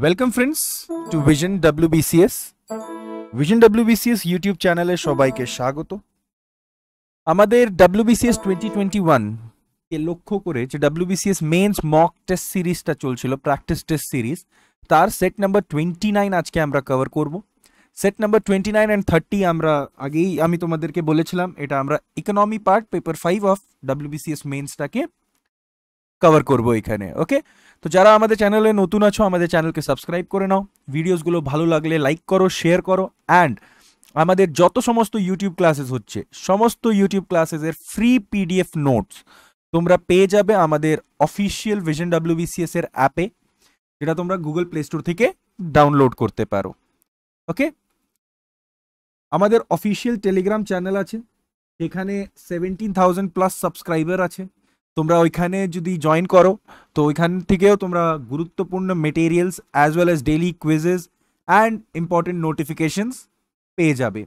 Welcome friends to vision WBCS YouTube চ্যানেলে সবাইকে স্বাগত। আমাদের WBCS 2021 কে লক্ষ্য করে যে WBCS মেন্স মক টেস্ট সিরিজটা চলছিল, প্র্যাকটিস টেস্ট সিরিজ, তার সেট নাম্বার 29 আজকে আমরা কভার করব। সেট নাম্বার 29 অ্যান্ড 30 আমরা আগেই আমি তোমাদেরকে বলেছিলাম এটা আমরা economy part paper 5 of WBCS মেন্সটাকে কভার করবো এখানে। ওকে, তো যারা আমাদের চ্যানেলে নতুন আছো আমাদের চ্যানেলকে সাবস্ক্রাইব করে নাও, ভিডিওসগুলো ভালো লাগলে লাইক করো, শেয়ার করো, অ্যান্ড আমাদের যত সমস্ত ইউটিউব ক্লাসেস হচ্ছে সমস্ত ইউটিউব ক্লাসেসের ফ্রি PDF নোটস তোমরা পেয়ে যাবে আমাদের অফিসিয়াল ভিশন WBCS এর অ্যাপে, যেটা তোমরা গুগল প্লে স্টোর থেকে ডাউনলোড করতে পারো। ওকে, আমাদের অফিসিয়াল টেলিগ্রাম চ্যানেল আছে, সেখানে 17,000 প্লাস সাবস্ক্রাইবার আছে। তোমরা ওইখানে যদি জয়েন করো তো ওইখান থেকেও তোমরা গুরুত্বপূর্ণ materials as well as daily quizzes and important notifications পেয়ে যাবে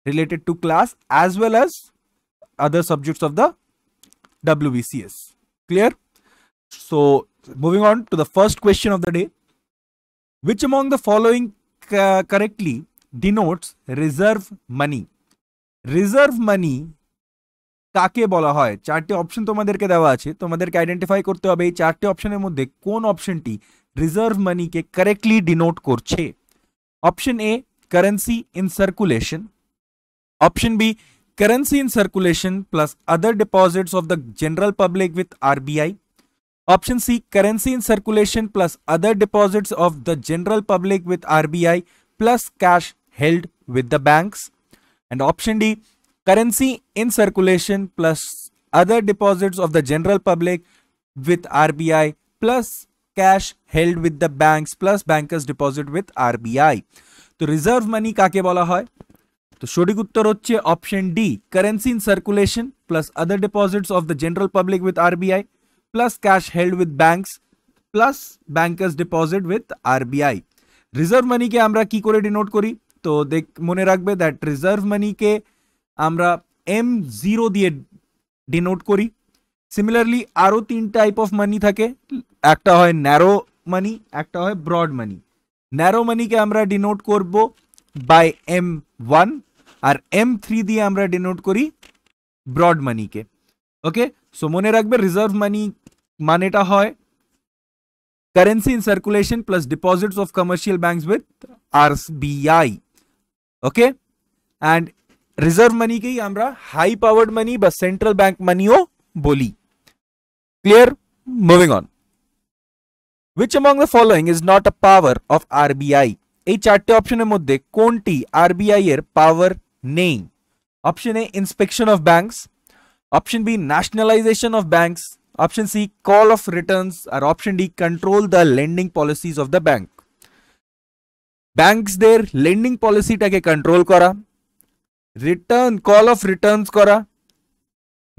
related to class as well as other subjects of the WBCS। Clear? So moving on to the first question of the day, which among the following correctly denotes reserve money? Reserve money কাকে বলা হয়? চারটে অপশন তোমাদেরকে দেওয়া আছে, তোমাদেরকে identify করতে হবে এই চারটে অপশনের মধ্যে কোন অপশনটি রিজার্ভ মানিকে কারেক্টলি ডিনোট করছে। Option A, currency in circulation. Option B, currency in circulation plus other deposits of the general public with RBI। Option C, currency in circulation plus other deposits of the general public with RBI plus cash held with the banks. And option D, currency in circulation plus other deposits of the general public with RBI plus cash held with the banks plus bankers deposit with RBI. তো reserve money কাকে বলা হয়? তো সঠিক উত্তর হচ্ছে option D, currency in circulation plus other deposits of the general public with RBI plus cash held with banks plus bankers deposit with RBI। Reserve মানিকে আমরা কি করে ডিনোট করি? তো মনে রাখবে দ্যাট রিজার্ভ মানিকে আমরা M0 দিয়ে ডিনোট করি। সিমিলারলি আরও তিন টাইপ অফ মানি থাকে, একটা হয় ন্যারো মানি, একটা হয় ব্রড মানি। ন্যারো মানিকে আমরা ডিনোট করব বাই M1 আর M3 দিয়ে আমরা ডিনোট করি ব্রড মানিকে। ওকে, সো মনে রাখবে রিজার্ভ মানি মানেটা হয় currency in circulation plus deposits of commercial banks with RBI। Okay, and reserve মানিকেই আমরা হাই পাওয়ার্ড মানি বা সেন্ট্রাল ব্যাংক মানিও বলি। Clear? Moving on, which among the following is not a power of RBI? এই চারটে অপশনের মধ্যে কোনটি RBI এর পাওয়ার নেই? Option A, inspection of banks. Option B, nationalisation of banks. Option C, call of returns. আর option D, control the lending policies of the bank. ব্যাংকসদের lending পলিসিটাকে কন্ট্রোল করা, কল অফ রিটার্নস করা,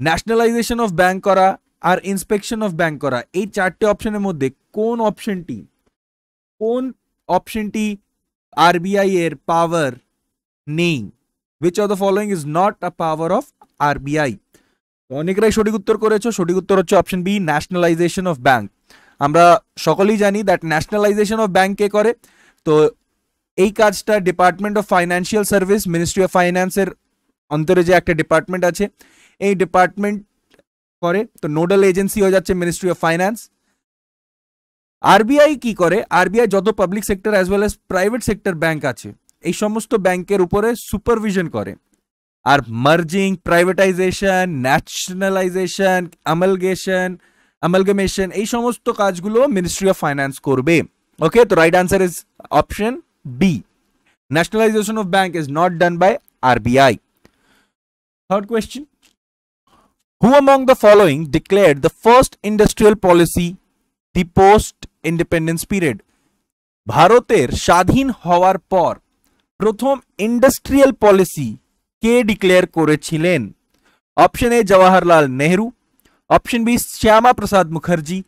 nationalisation of bank করা আর inspection of bank করা, এই চারটে অপশনের মধ্যে কোন অপশনটি RBI এর পাওয়ার নেই? which of the following is not a power of RBI? অনেকরাই সঠিক উত্তর করেছো, সঠিক উত্তর হচ্ছে option B, nationalisation of bank. আমরা সকলেই জানি দ্যাট ন্যাশনালাইজেশন অফ ব্যাংক কে করে? তো এই কাজটা department of financial service, ministry of ফাইন্যান্সের অন্তরে যে একটা ডিপার্টমেন্ট আছে এই ডিপার্টমেন্ট করে। তো নোডাল এজেন্সি হয়ে যাচ্ছে মিনিস্ট্রি অফ ফাইন্যান্স। RBI কি করে? RBI যত public sector as well as private sector bank আছে এই সমস্ত ব্যাংকের উপরে সুপারভিশন করে। আর মার্জিং, প্রাইভেটাইজেশন, ন্যাশনালাইজেশন, অ্যামালগামেশন এই সমস্ত কাজগুলো মিনিস্ট্রি অফ ফাইন্যান্স করবে। ওকে, তো right answer is option B. Nationalization of bank is not done by RBI. Third question. Who among the following declared the first industrial policy the post-independence period? ভারতের স্বাধীন হওয়ার পর প্রথম ইন্ডাস্ট্রিয়াল পলিসি কে declare করেছিলেন? Option A, Jawaharlal Nehru. Option B, Shyama Prasad Mukherjee.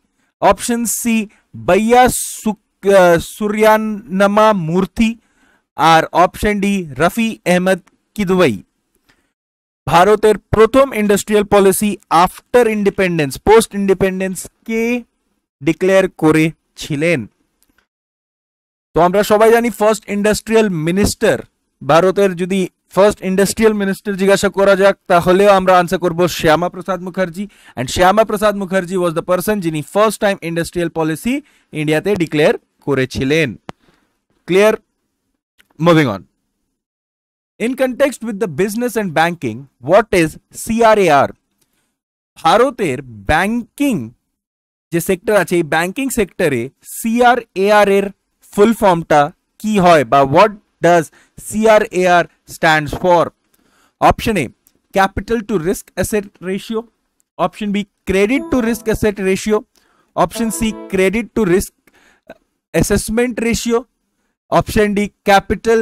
Option C, বাইয়া সুরিয়ানমা মূর্তি। আর অপশন ডি, রফি আহমদ কিদওয়াই। ভারতের প্রথম industrial policy after independence, post independence কে ডিক্লেয়ার করেছিলেন? তো আমরা সবাই জানি ফার্স্ট ইন্ডাস্ট্রিয়াল মিনিস্টার, ভারতের যদি ফার্স্ট ইন্ডাস্ট্রিয়াল মিনিস্টার জিজ্ঞাসা করা যাক তাহলেও আমরা আনসার করব Shyama Prasad Mukherjee. And Shyama Prasad Mukherjee was the person যিনি ফার্স্ট টাইম ইন্ডাস্ট্রিয়াল পলিসি ইন্ডিয়াতে ডিক্লেয়ার করেছিলেন। Clear? Moving on. In context with the business and banking, what is CRAR? ভারতের ব্যাংকিং যে সেক্টর আছে এই ব্যাংকিং সেক্টরে CRAR এর ফুল ফর্মটা কি হয় বা what does CRAR stands for? Option A, capital to risk asset ratio. Option B, credit to risk asset ratio. Option C, credit to risk assessment ratio. Option D, capital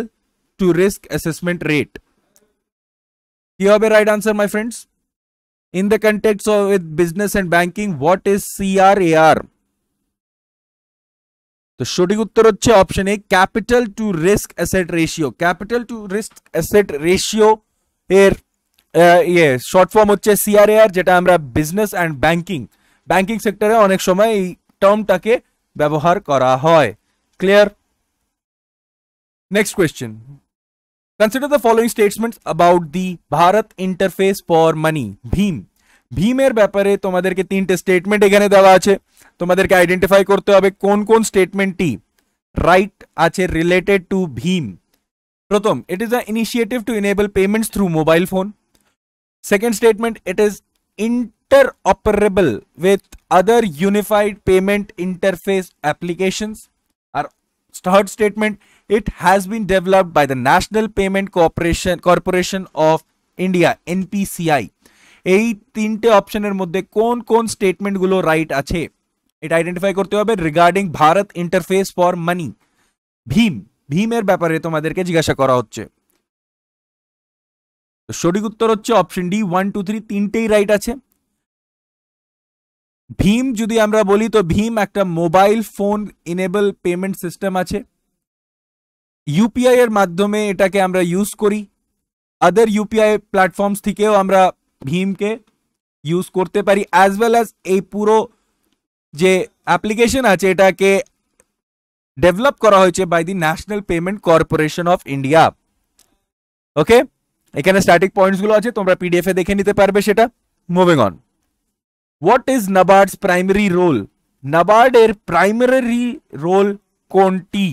to risk assessment rate. You have a right answer, my friends. In the context of with business and banking, what is CRAR? তো সঠিক উত্তর হচ্ছে option এ, capital two risk asset ratio. Capital two risk asset ratio এর short form হচ্ছে CRAR, যেটা আমরা business and banking সেক্টরে অনেক সময় এই টার্মটাকে ব্যবহার করা হয়। Clear? Next question. Consider the following statements about the Bharat Interface for Money, ভীম। ভীমের ব্যাপারে তোমাদেরকে তিনটে স্টেটমেন্ট এখানে দেওয়া আছে, তোমাদেরকে আইডেন্টিফাই করতে হবে কোন কোন স্টেটমেন্টটি রাইট আছে রিলেটেড টু ভীম। প্রথম, it is an initiative to enable payments through mobile phone. Second statement, it is interoperable with other unified payment interface applications. Our third statement, it has been developed by the National Payment Corporation of India, NPCI. এই তিনটে অপশনের মধ্যে কোন কোন স্টেটমেন্টগুলো right আছে এটা identify করতে হবে regarding Bharat interface for money. ভীমের ব্যাপারে তোমাদেরকে জিজ্ঞাসা করা হচ্ছে। সঠিক উত্তর হচ্ছে অপশন ডি, 1, 2, 3 তিনটেই রাইট আছে। ভীম যদি আমরা বলি তো ভীম একটা mobile phone enable payment system আছে। ইউপিআই এর মাধ্যমে এটাকে আমরা ইউজ করি। আদার ইউপিআই প্ল্যাটফর্মস থেকেও আমরা ভীমকে ইউজ করতে পারি, অ্যাজ ওয়েল অ্যাজ এই পুরো যে অ্যাপ্লিকেশন আছে এটাকে ডেভেলপ করা হয়েছে by the National Payment Corporation of India. Okay, এখানে স্ট্যাটিক পয়েন্টস গুলো আছে, তোমরা পিডিএফ এ দেখে নিতে পারবে সেটা। Moving on. What is NABARD's primary role? নাবার্ডের প্রাইমারি রোল কোনটি?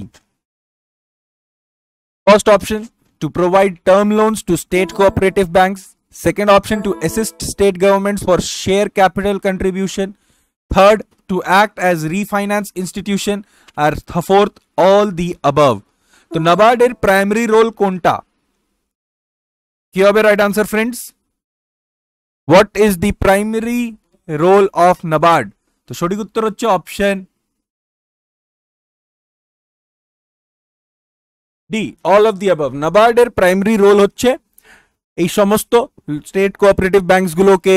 First option, to provide term loans to state cooperative banks. Second option, to assist state governments for share capital contribution. Third, to act as refinance institution. Or fourth, all the above. So NABARD এর primary role কোনটা? কি হবে right answer, friends? What is the primary role of NABARD? তো সঠিক উত্তর হচ্ছে option D, all of the above. নাবার্ডের primary role হচ্ছে এই সমস্ত স্টেট কোঅপারেটিভ ব্যাংকস গুলোকে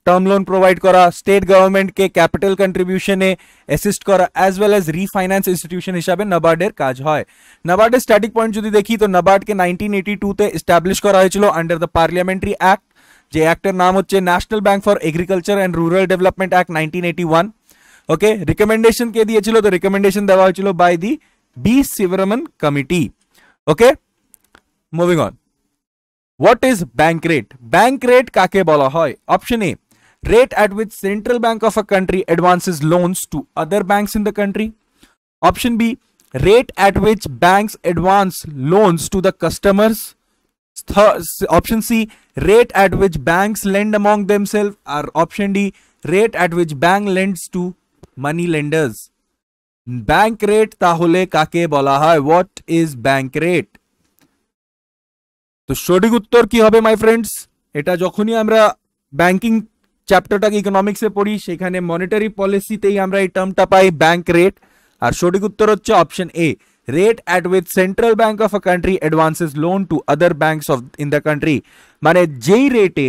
টার্ম লোন প্রোভাইড করা, স্টেট গভর্নমেন্টকে ক্যাপিটাল কন্ট্রিবিউশনে অ্যাসিস্ট করা, as well as refinance institution হিসাবে নাবার্ডের কাজ হয়। নাবার্ডের স্ট্যাটিক পয়েন্ট যদি দেখি তো নাবার্ডকে 1982-তে এস্টাবলিশ করা হয়েছিল আন্ডার দ্য পার্লামেন্টারি অ্যাক্ট, যে অ্যাক্টের নাম হচ্ছে National Bank for Agriculture and Rural Development Act 1981। Okay, recommendation কে দিয়েছিল? তো রিকমেন্ডেশন দেওয়া হয়েছিল by the B Sivaraman committee. Okay, moving on. What is bank rate? Bank rate কাকে বলা হয়? Option A, rate at which central bank of a country advances loans to other banks in the country. Option B, rate at which banks advance loans to the customers. Option C, rate at which banks lend among themselves. Or option D, rate at which bank lends to money lenders. Bank rate তাহলে কাকে বলা হয়? What is bank rate? তো সঠিক উত্তর কি হবে my friends? এটা যখনই আমরা ব্যাংকিং চ্যাপ্টারটাকে ইকোনমিক্সে পড়ি সেখানে মনিটারি পলিসিতেই আমরা এই টার্মটা পাই ব্যাংক রেট। আর সঠিক উত্তর হচ্ছে option A, rate at which central bank of a country advances loan to other banks of in the country. মানে যেই রেটে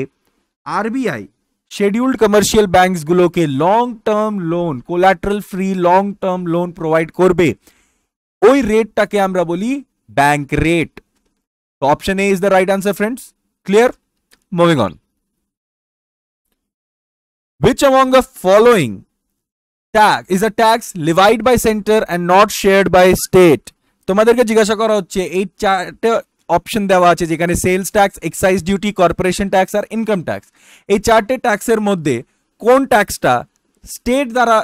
আরবিআই शेड्यूल्ड कमर्शियल बैंक्स गुलोके long term loan, collateral free long term loan provide करबे, ওই রেটটাকে আমরা বলি bank rate. তো option A is the right answer friends. Clear? Moving on. Which among the following tax is a tax levied by center and not shared by state? তোমাদেরকে জিজ্ঞাসা করা হচ্ছে এই চারটে অপশন দেওয়া আছে যেখানে sales tax, excise duty, corporation tax আর ইনকাম ট্যাক্স, এই চারটে ট্যাক্সের মধ্যে কোন ট্যাক্সটা স্টেট দ্বারা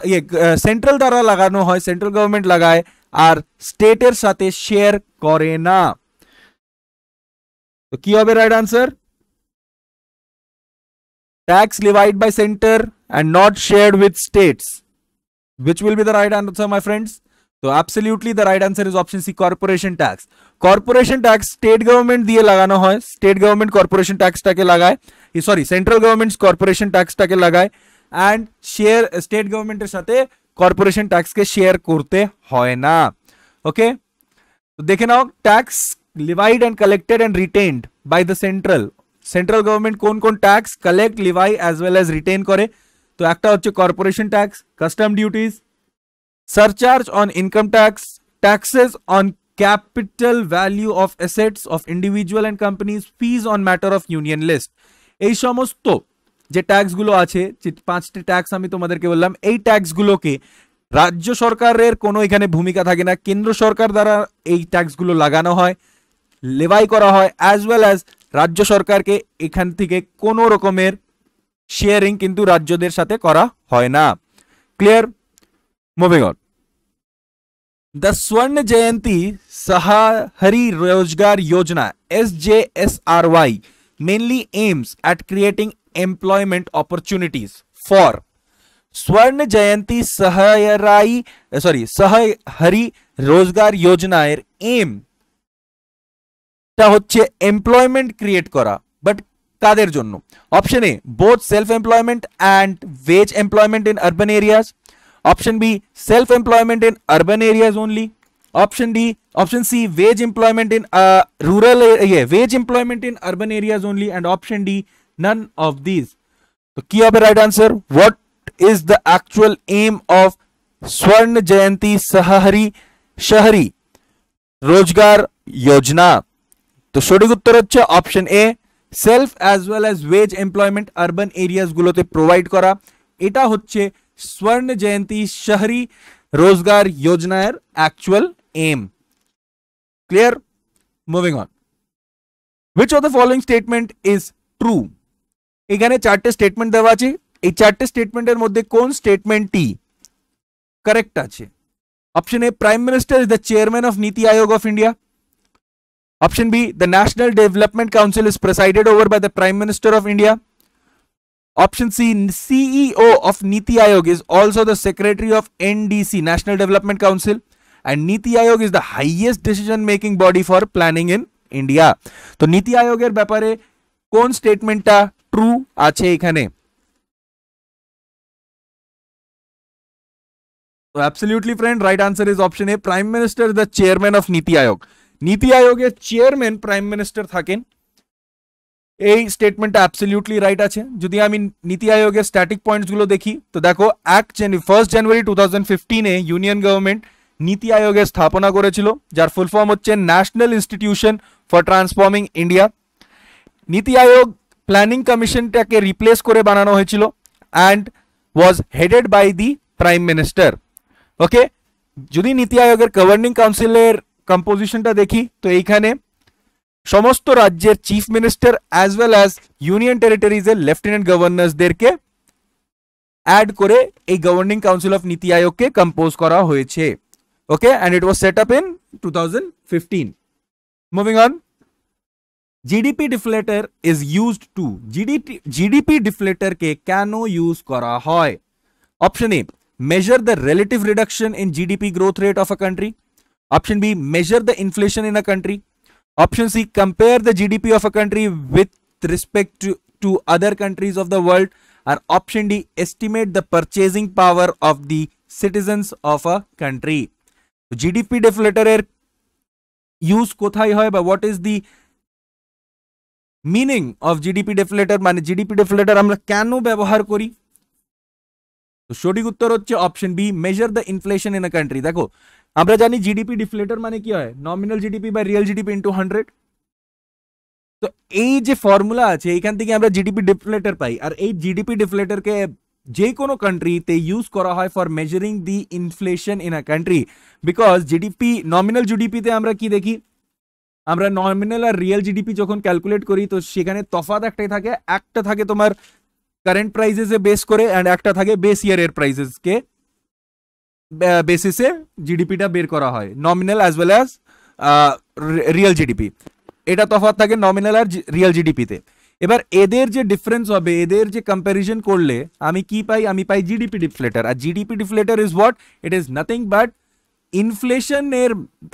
সেন্ট্রাল দ্বারা লাগানো হয়, সেন্ট্রাল গভর্নমেন্ট লাগায় আর স্টেটের সাথে শেয়ার করে না? তো কি হবে right answer? Tax levied by center and not shared with states. Which will be the right answer, my friends? So absolutely the right answer is option C, corporation tax. Corporation tax state government দিয়ে লাগানো হয়, state government corporation tax টাকে লাগায়, sorry central government corporation ট্যাক্সটাকে লাগায়, and share state গভর্নমেন্টের সাথে corporation ট্যাক্সকে share করতে হয় না। ওকে, তো দেখে নাও tax levied and collected and retained by the central government কোন কোন tax collect, levy as well as retain করে। তো একটা হচ্ছে corporation tax, custom duties, surcharge on income tax, taxes on capital value of assets of individual and companies, fees on matter of union list। এই সমস্ত যে ট্যাক্সগুলো আছে, যে পাঁচটি ট্যাক্স আমি তোমাদেরকে বললাম, এই ট্যাক্সগুলোকে রাজ্য সরকারের কোনো এখানে ভূমিকা থাকে না, কেন্দ্র সরকার দ্বারা এই ট্যাক্সগুলো লাগানো হয়, লেভাই করা হয়, অ্যাজ ওয়েল অ্যাজ রাজ্য সরকারকে এখান থেকে কোনো রকমের শেয়ারিং কিন্তু রাজ্যদের সাথে করা হয় না। Clear? Moving on. The Swarna Jayanti Sahari Rozgar Yojana SJSRY mainly aims at creating employment opportunities for Swarna Jayanti Sahari Rozgar Yojana এর aim টা হচ্ছে এমপ্লয়মেন্ট ক্রিয়েট করা, বাট কাদের জন্য? Option A both self employment and wage employment in urban areas, option B self employment in urban areas only, option C wage employment in wage employment in urban areas only, and option D none of these. So ki hobe right answer? What is the actual aim of Swarna Jayanti Shahari Rozgar Yojana? তো সঠিক উত্তর হচ্ছে option A, self as well as wage employment urban areas গুলোতে provide করা। এটা হচ্ছে Swarna Jayanti Shahari Rozgar Yojana actual aim. Clear? Moving on. Which of the following statement is true? এখানে চারটে স্টেটমেন্ট দেওয়া আছে, এই চারটে স্টেটমেন্টের মধ্যে কোন স্টেটমেন্টটি কারেক্ট আছে? Option A prime minister is the chairman of NITI Aayog of India, option B the National Development Council is presided over by the prime minister of India, option C CEO of Niti Aayog is also the secretary of NDC National Development Council, and Niti Aayog is the highest decision making body for planning in India. তো নীতি আয়োগের ব্যাপারে কোন স্টেটমেন্টটা true আছে এখানে? তো absolutely friend, right answer is option A, prime minister is the chairman of NITI আয়োগ। নীতি আয়োগের chairman prime minister থাকেন, এই স্টেটমেন্টটা অ্যাবসলিউটলি রাইট আছে। যদি আমি নীতি আয়োগের স্ট্যাটিক পয়েন্টসগুলো দেখি তো দেখো 1 জানুয়ারি 2015 ইউনিয়ন গভর্নমেন্ট নীতি আয়োগের স্থাপনা করেছিল, যার ফুল ফর্ম হচ্ছে National Institution for Transforming India. NITI Aayog planning কমিশনটাকে রিপ্লেস করে বানানো হয়েছিল and was headed by the prime minister. Okay, যদি নীতি আয়োগের গভর্নিং কাউন্সিলের কম্পোজিশনটা দেখি তো এইখানে সমস্ত রাজ্যের chief minister as well as union টেরিটরিজের লেফটেন্যান্ট গভর্নরসদেরকে অ্যাড করে এই গভর্নিং কাউন্সিল অফ নীতি আয়োগকে কম্পোজ করা হয়েছে। Okay, and it was set up in 2015। Moving on. GDP deflator is used to, GDP ডিফ্লেটরকে কেন ইউজ করা হয়? Option A measure the relative reduction in GDP growth rate of a country, option B measure the inflation in a country, option C compare the GDP of a country with respect to other countries of the world, and option D estimate the purchasing power of the citizens of a country. GDP deflator এর use কোথায় হয় বা what is the meaning of GDP deflator, মানে GDP deflator আমরা কেন ব্যবহার করি? তো সঠিক উত্তর হচ্ছে option B, measure the inflation in a country. দেখো আমরা জানি জিডিপি ডিফ্লেটর মানে কি হয়, nominal GDP by real GDP into 100। তো এই যে ফর্মুলা আছে এইখান থেকে আমরা জিডিপি ডিফ্লেটর পাই, আর এই জিডিপি ডিফ্লেটরকে যে কোনো কান্ট্রিতে ইউজ করা হয় for measuring the inflation in a country, because GDP, nominal জিডিপিতে আমরা কি দেখি, আমরা নমিনাল আর রিয়েল জিডিপি যখন ক্যালকুলেট করি তো সেখানে তফাৎ একটাই থাকে, একটা থাকে তোমার কারেন্ট প্রাইসেসে বেস করে অ্যান্ড একটা থাকে বেস ইয়ারের প্রাইসেসকে বেসিসে জিডিপিটা বের করা হয়, nominal as well as real GDP. এটা তফাৎ থাকে নমিনাল আর রিয়েল জিডিপিতে। এবার এদের যে ডিফারেন্স হবে, এদের যে কম্প্যারিজন করলে আমি কি পাই, আমি পাই জিডিপি ডিফ্লেটার। আর GDP deflator is what, it is nothing but ইনফ্লেশনের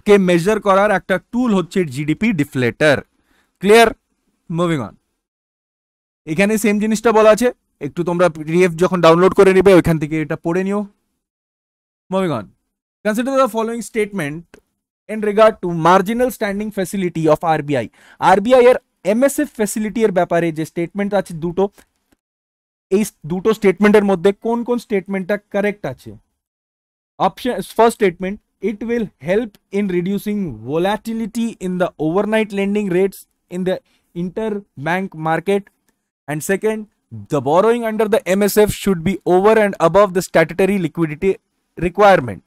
কে মেজার করার একটা টুল হচ্ছে GDP deflator. Clear? Moving on. এখানে সেম জিনিসটা বলা আছে, একটু তোমরা পিডিএফ যখন ডাউনলোড করে নেবে ওইখান থেকে এটা পড়ে নিও। Moving on. Consider the following statement in regard to marginal standing facility of RBI. RBI এর MSF ফ্যাসিলিটি এর ব্যাপারে যে স্টেটমেন্ট আছে দুটো, এই দুটো স্টেটমেন্টের মধ্যে কোন কোন স্টেটমেন্টটা কারেক্ট আছে? Option first statement, it will help in reducing volatility in the overnight lending rates in the interbank market, and second, the borrowing under the MSF should be over and above the statutory liquidity requirement.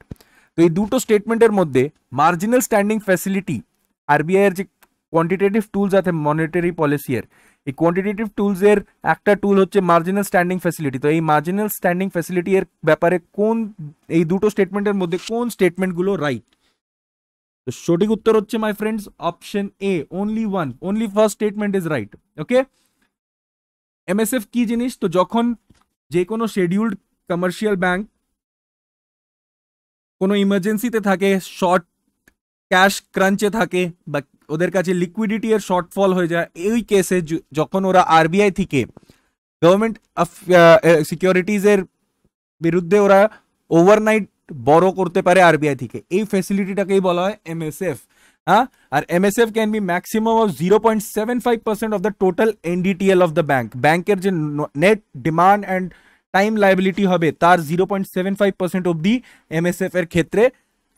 তো এই দুটো স্টেটমেন্টের মধ্যে marginal standing facility, RBI এর যে quantitative tools আছে monetary policy এর, এই কোয়ান্টিটেটিভ টুলস এর একটা টুল হচ্ছে মার্জিনাল স্ট্যান্ডিং ফ্যাসিলিটি। তো এই মার্জিনাল স্ট্যান্ডিং ফ্যাসিলিটি এর ব্যাপারে কোন, এই দুটো স্টেটমেন্টের মধ্যে কোন স্টেটমেন্টগুলো রাইট? তো সঠিক উত্তর হচ্ছে my friends option A, only one, only first statement is right. Okay, MSF কি জিনিস? তো যখন যে কোনো শিডিউলড কমার্শিয়াল ব্যাংক কোনো ইমার্জেন্সিতে থাকে, শর্ট ক্যাশ ক্রাঞ্চে থাকে, বা ওদের কাছে লিকুইডিটি এর শর্টফল হয়ে যায়, এই কেসে যখন ওরা আরবিআই থেকে গভর্নমেন্ট সিকিউরিটিজ এর বিরুদ্ধে ওরা ওভারনাইট বড় করতে পারে আরবিআই থেকে, এই ফ্যাসিলিটিটাকেই বলা হয় এমএসএফ। হ্যাঁ, আর MSF can be maximum of 0.75% of the total NDTL of the bank. ব্যাংকের যে net demand and time liability হবে তার 0.75% অব্দি এমএসএফ এর ক্ষেত্রে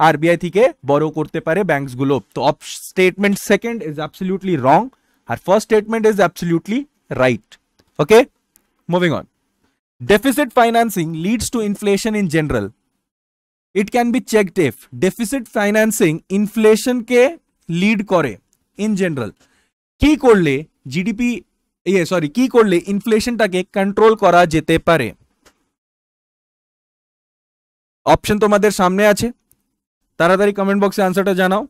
আরবিআই থেকে বড় করতে পারে ব্যাংকসগুলো। তো statement second is absolutely wrong, আর first statement is absolutely right. Okay, moving on. Deficit financing leads to inflation in general. It can be checked if deficit financing inflation के lead करे in general. কি করলে GDP, কি করলে ইনফ্লেশনটাকে control করা যেতে পারে? অপশন তোমাদের সামনে আছে, তাড়াতাড়ি কমেন্ট বক্সে আনসারটা জানাও।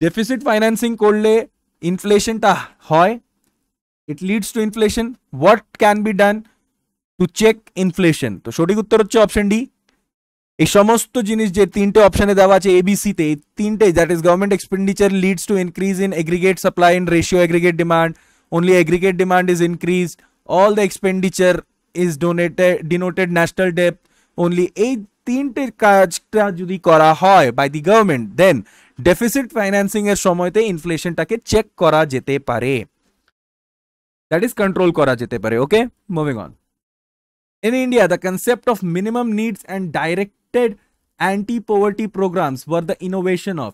ডেফিসিট ফাইন্যান্সিং করলে ইনফ্লেশনটা হয়, it leads to inflation. What can be done to check inflation? তো সঠিক উত্তর হচ্ছে অপশন ডি। এই সমস্ত জিনিস যে তিনটে অপশনে দেওয়া আছে এবিসি তে, এই তিনটে, that is government expenditure leads to increase in aggregate supply in ratio aggregate demand, only aggregate demand is increased, all the expenditure is denoted national debt, only এই তিনটে কাজটা যদি করা হয় by the government, then deficit financing এর সময়তে ইনফ্লেশনটাকে check করা যেতে পারে, that is control kora jete pare. Okay, moving on. In India, the concept of minimum needs and directed anti-poverty programs were the innovation of.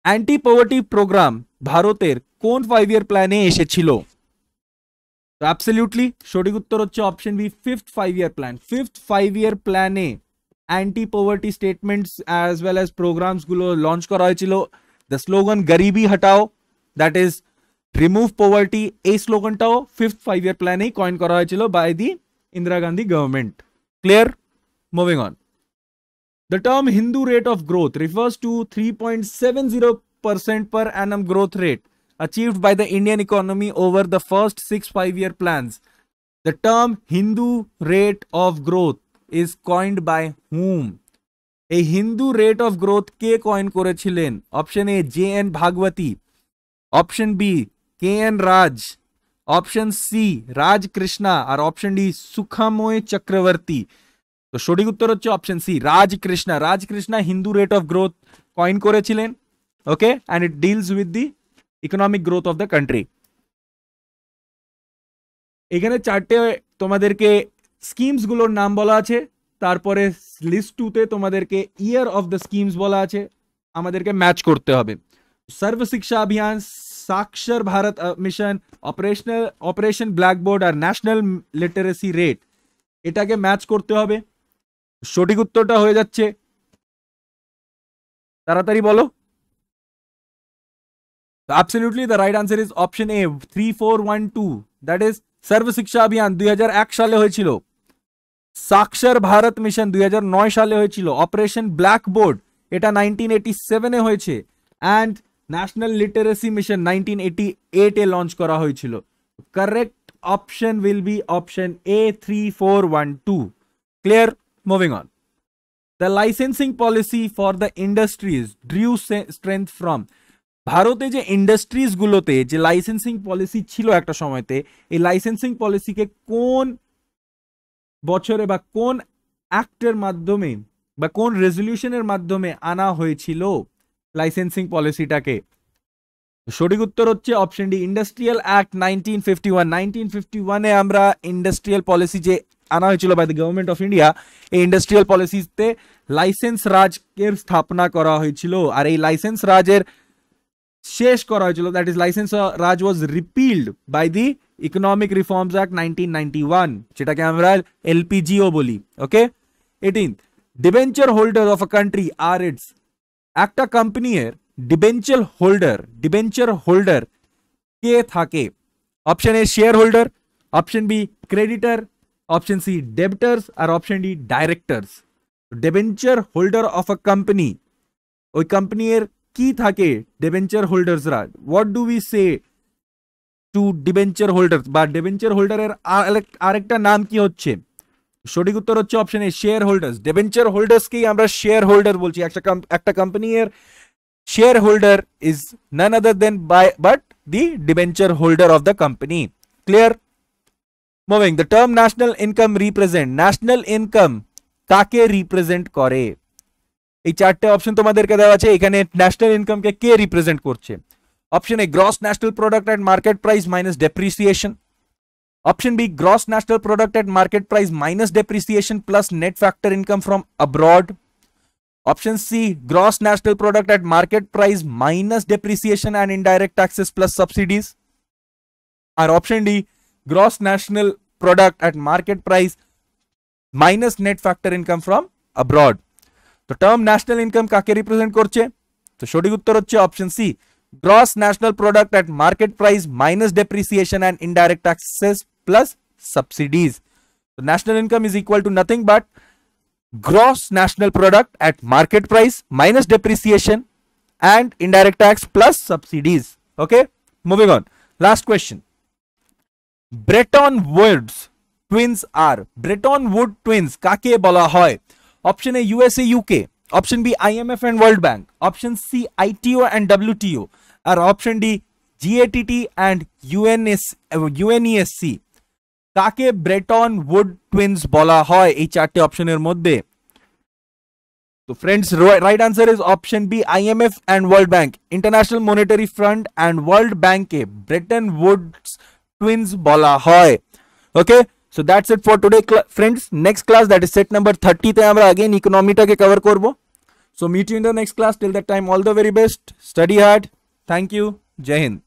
Anti-poverty program bharoter kon 5-year plan e eshechilo? So absolutely সঠিক উত্তর হচ্ছে option B, 5th 5-year plan. 5th 5-year plan এ anti-poverty statements as well as programs গুলো launch করা হয়েছিল। The slogan গরিবি হটাও, that is remove poverty, এই স্লোগানটাও 5th 5-year প্ল্যানেই coin করা হয়েছিল by the Indira Gandhi government. Clear? Moving on. The term Hindu rate of growth refers to 3.70% per annum growth rate achieved by the Indian economy over the first 6 5-year plans. The term Hindu rate of growth is coined by whom? এই Hindu rate of growth কে coin করেছিলেন? Option A J N. Bhagwati, option B K N. Raj, option C Raj Krishna, और option D Sukhamoy Chakravarty. तो সঠিক উত্তর হচ্ছে option C Raj Krishna. Raj Krishna Hindu rate of growth coin করেছিলেন। Okay, and it deals with the economic growth of the country. এখানে চারটে তোমাদেরকে স্কিমস গুলোর নাম বলা আছে, তারপরে লিস্ট 2 তে তোমাদেরকে ইয়ার অফ দ্য স্কিমস বলা আছে, আমাদেরকে ম্যাচ করতে হবে। सर्व शिक्षा अभियान সাক্ষর ভারত মিশন, অপারেশন ব্ল্যাকবোর্ড আর ন্যাশনাল লিটারেসি রেট, এটাকে ম্যাচ করতে হবে। সঠিক উত্তরটা হয়ে যাচ্ছে, তাড়াতাড়ি বলো। Absolutely the right answer is option A 3412, that is সর্ব শিক্ষা অভিযান 2001 সালে হয়েছিল, সাক্ষর ভারত মিশন 2009 সালে হয়েছিল, অপারেশন ব্ল্যাকবোর্ড এটা 1987 এ হয়েছে, and national literacy mission 1988 A launch করা হয়েছিল। Correct option will be option A 3412। Clear? Moving on. The licensing policy for the industries drew strength from, ভারতে যে ইন্ডাস্ট্রিজ গুলোতে যে লাইসেন্সিং পলিসি ছিল একটা সময়তে, এই লাইসেন্সিং পলিসিকে কোন বছরে বা কোন অ্যাক্টের মাধ্যমে বা কোন রেজলিউশনের মাধ্যমে আনা হয়েছিল লাইসেন্সিং পলিসিটাকে? সঠিক উত্তর হচ্ছে অপশন ডি, ইন্ডাস্ট্রিয়াল অ্যাক্ট 1951। 1951 এ আমরা ইন্ডাস্ট্রিয়াল পলিসি যে আনা হয়েছিল by the government of India, এই ইন্ডাস্ট্রিয়াল পলিসিতে লাইসেন্স রাজের স্থাপনা করা হয়েছিল, আর এই লাইসেন্স রাজের শেষ করা হয়েছিল, that is licence Raj was repealed by the economic reforms act 1991, যেটাকে আমরা এলপিজিও বলি। Okay. 18, debenture holder of a country are its, একটা কোম্পানির ডিবেঞ্চার হোল্ডার কে থাকে? Option A share holder, option B creditor, option C debtors, আর option D directors. Debenture holder of a company, ওই কোম্পানির কি থাকে ডিবেঞ্চার হোল্ডার্সরা? What do we say to debenture holders, বা ডিবেঞ্চার হোল্ডারের আরেকটা নাম কি হচ্ছে? সঠিক উত্তর হচ্ছে option A share holders. Debenture হোল্ডার্সকেই আমরা শেয়ার হোল্ডার বলছি। একটা কোম্পানির share holder is none other than but the debenture holder of the company. Clear? Moving, the term national income represent, national income কাকে রিপ্রেজেন্ট করে? এই চারটে অপশন তোমাদেরকে দেওয়া আছে, এখানে ন্যাশনাল ইনকামকে কে রিপ্রেজেন্ট করছে? Option A gross national product at market price minus depreciation, option B gross national product at market price minus depreciation plus net factor income from abroad, option C gross national product at market price minus depreciation and indirect taxes plus subsidies, আর option D gross national product at market price minus net factor income from abroad। তো term national income কাকে represent করছে? তো সঠিক উত্তর হচ্ছে option C, gross national product at market price minus depreciation and indirect taxes plus subsidies. তো national income is equal to nothing but gross national product at market price minus depreciation and indirect tax plus subsidies. Okay, moving on. Last question, Bretton Woods twins are, Bretton Wood twins কাকে বলা হয়? Option A USA UK, option B IMF and world bank, option C ITO and WTO, আর option D GATT and UNESC. কাকে Bretton Wood twins বলা হয় এই চারটে অপশনের মধ্যে? তো friends, right answer is option B IMF and world bank. International monetary fund and world ব্যাংকে ব্রেটন উডস টুইন্স বলা হয়। ওকে, so that's it for today friends. Next class, that is set number 30 te amra again economy ta ke cover korbo. So meet you in the next class. Till that time, all the very best, study hard. Thank you. Jai Hind.